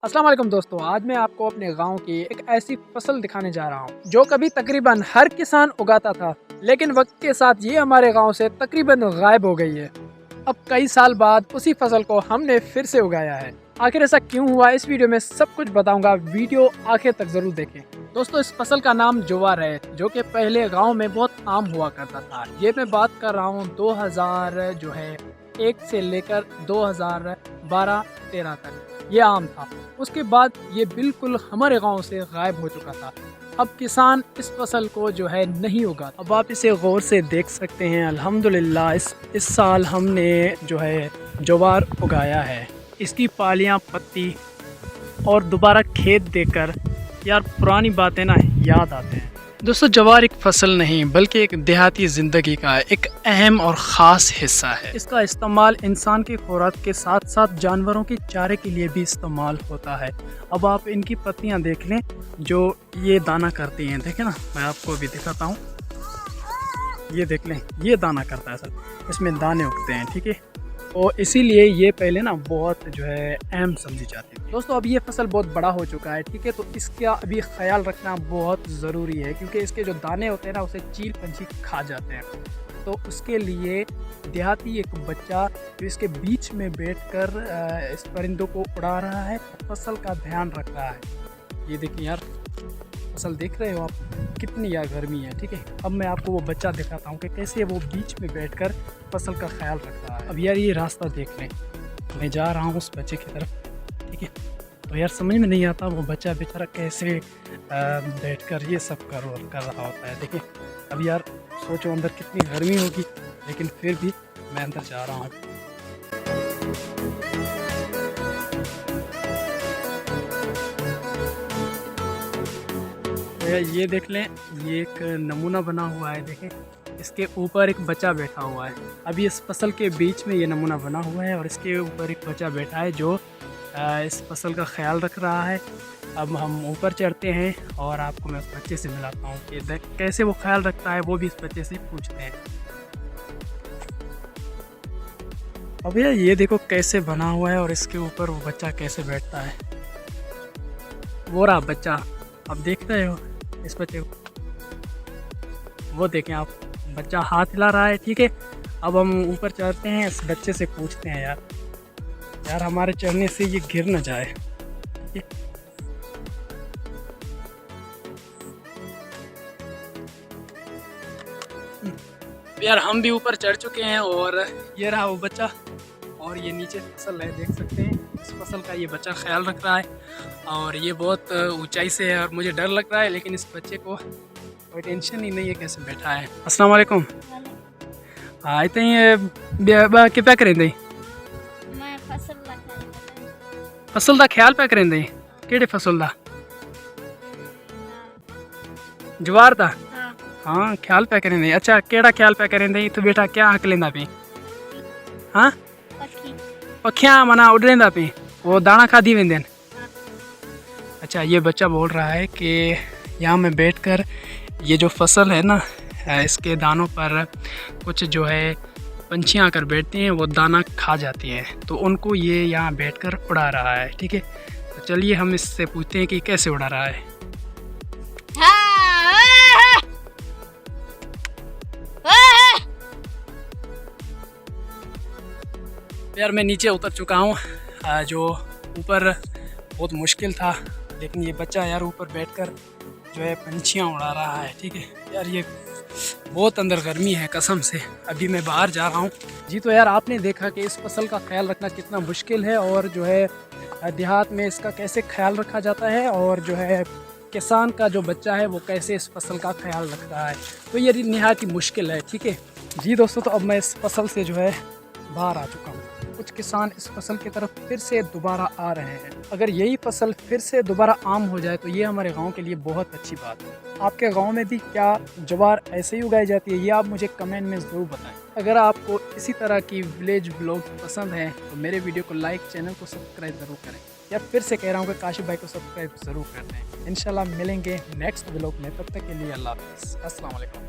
अस्सलाम वालेकुम दोस्तों, आज मैं आपको अपने गांव की एक ऐसी फसल दिखाने जा रहा हूं जो कभी तकरीबन हर किसान उगाता था, लेकिन वक्त के साथ ये हमारे गांव से तकरीबन गायब हो गई है। अब कई साल बाद उसी फसल को हमने फिर से उगाया है। आखिर ऐसा क्यों हुआ, इस वीडियो में सब कुछ बताऊंगा। वीडियो आखिर तक जरूर देखें। दोस्तों, इस फसल का नाम ज्वार है, जो कि पहले गाँव में बहुत आम हुआ करता था। ये मैं बात कर रहा हूँ 2001 से लेकर 2012-13 तक ये आम था। उसके बाद ये बिल्कुल हमारे गांव से गायब हो चुका था। अब किसान इस फसल को जो है नहीं उगा। अब आप इसे गौर से देख सकते हैं। अल्हम्दुलिल्लाह इस साल हमने जो है ज्वार उगाया है। इसकी पालियां पत्ती और दोबारा खेत देखकर यार पुरानी बातें ना याद आते हैं। दोस्तों, ज्वार एक फसल नहीं बल्कि एक देहाती ज़िंदगी का एक अहम और ख़ास हिस्सा है। इसका इस्तेमाल इंसान की खुराक के साथ साथ जानवरों के चारे के लिए भी इस्तेमाल होता है। अब आप इनकी पत्तियां देख लें जो ये दाना करती हैं। देखें ना, मैं आपको अभी दिखाता हूँ। ये देख लें, ये दाना करता है सर, इसमें दाने उगते हैं। ठीक है, और इसीलिए ये पहले ना बहुत जो है अहम समझी जाती थी। दोस्तों, अब ये फसल बहुत बड़ा हो चुका है। ठीक है, तो इसका अभी ख्याल रखना बहुत ज़रूरी है, क्योंकि इसके जो दाने होते हैं ना उसे चील पंछी खा जाते हैं। तो उसके लिए देहाती एक बच्चा जो इसके बीच में बैठकर इस परिंदों को उड़ा रहा है, फसल का ध्यान रख रहा है। ये देखिए यार, फसल देख रहे हो आप, कितनी यार गर्मी है। ठीक है, अब मैं आपको वो बच्चा दिखाता हूँ कि कैसे वो बीच में बैठकर फसल का ख्याल रख रहा है। अब यार ये रास्ता देख लें, मैं जा रहा हूँ उस बच्चे की तरफ। ठीक है, तो यार समझ में नहीं आता वो बच्चा बेचारा कैसे बैठकर ये सब कर रहा होता है। देखिए, अब यार सोचो अंदर कितनी गर्मी होगी, लेकिन फिर भी मैं अंदर जा रहा हूँ। ये देख लें, ये एक नमूना बना हुआ है। देखें, इसके ऊपर एक बच्चा बैठा हुआ है। अभी इस फसल के बीच में ये नमूना बना हुआ है और इसके ऊपर एक बच्चा बैठा है जो इस फसल का ख्याल रख रहा है। अब हम ऊपर चढ़ते हैं और आपको मैं उस बच्चे से मिलाता हूँ कि कैसे वो ख्याल रखता है, वो भी इस बच्चे से पूछते हैं। अब यार ये देखो कैसे बना हुआ है और इसके ऊपर वो बच्चा कैसे बैठता है। वो रहा बच्चा, अब देख रहे हो इस बच्चे को, वो देखें आप, बच्चा हाथ हिला रहा है। ठीक है, अब हम ऊपर चढ़ते हैं, इस बच्चे से पूछते हैं यार हमारे चढ़ने से ये गिर न जाए। यार हम भी ऊपर चढ़ चुके हैं और ये रहा वो बच्चा, और ये नीचे फसल है, देख सकते हैं। इस फसल का ये बच्चा ख्याल रख रहा है और ये बहुत ऊंचाई से है और मुझे डर लग रहा है, लेकिन इस बच्चे को कोई टेंशन ही नहीं है कैसे बैठा है। अस्सलाम वालेकुम। हाँ, इतने क्या करें दे फसल का ख्याल पे करें दे, केड़े फसल का ज्वार का। हाँ, ख्याल पे करें दे। अच्छा, केड़ा ख्याल पे करें दे? तो बेटा क्या हक लेंदा पे? हाँ, पखियां मना उड़ लेंदा पे, वो दाना खादी वेंदे। अच्छा, ये बच्चा बोल रहा है कि यहाँ में बैठकर ये जो फसल है ना, इसके दानों पर कुछ जो है पंछियाँ आकर बैठती हैं, वो दाना खा जाती हैं, तो उनको ये यहाँ बैठकर उड़ा रहा है। ठीक है, तो चलिए हम इससे पूछते हैं कि कैसे उड़ा रहा है। यार मैं नीचे उतर चुका हूँ, जो ऊपर बहुत मुश्किल था, लेकिन ये बच्चा यार ऊपर बैठकर जो है पंछियाँ उड़ा रहा है। ठीक है यार, ये बहुत अंदर गर्मी है कसम से। अभी मैं बाहर जा रहा हूँ। जी, तो यार आपने देखा कि इस फसल का ख्याल रखना कितना मुश्किल है और जो है देहात में इसका कैसे ख्याल रखा जाता है, और जो है किसान का जो बच्चा है वो कैसे इस फसल का ख्याल रख रहा है। तो ये निहायत ही मुश्किल है। ठीक है जी दोस्तों, तो अब मैं इस फसल से जो है बाहर आ चुका हूँ। कुछ किसान इस फसल की तरफ फिर से दोबारा आ रहे हैं। अगर यही फसल फिर से दोबारा आम हो जाए तो ये हमारे गांव के लिए बहुत अच्छी बात है। आपके गांव में भी क्या ज्वार ऐसे ही उगाई जाती है, ये आप मुझे कमेंट में ज़रूर बताएं। अगर आपको इसी तरह की विलेज ब्लॉग पसंद है तो मेरे वीडियो को लाइक, चैनल को सब्सक्राइब ज़रूर करें। यार फिर से कह रहा हूँ कि काशिफ भाई को सब्सक्राइब ज़रूर कर दें। इंशाल्लाह मिलेंगे नेक्स्ट ब्लॉग में, तब तक के लिए अल्लाह हाफ़िज़। अस्सलाम वालेकुम।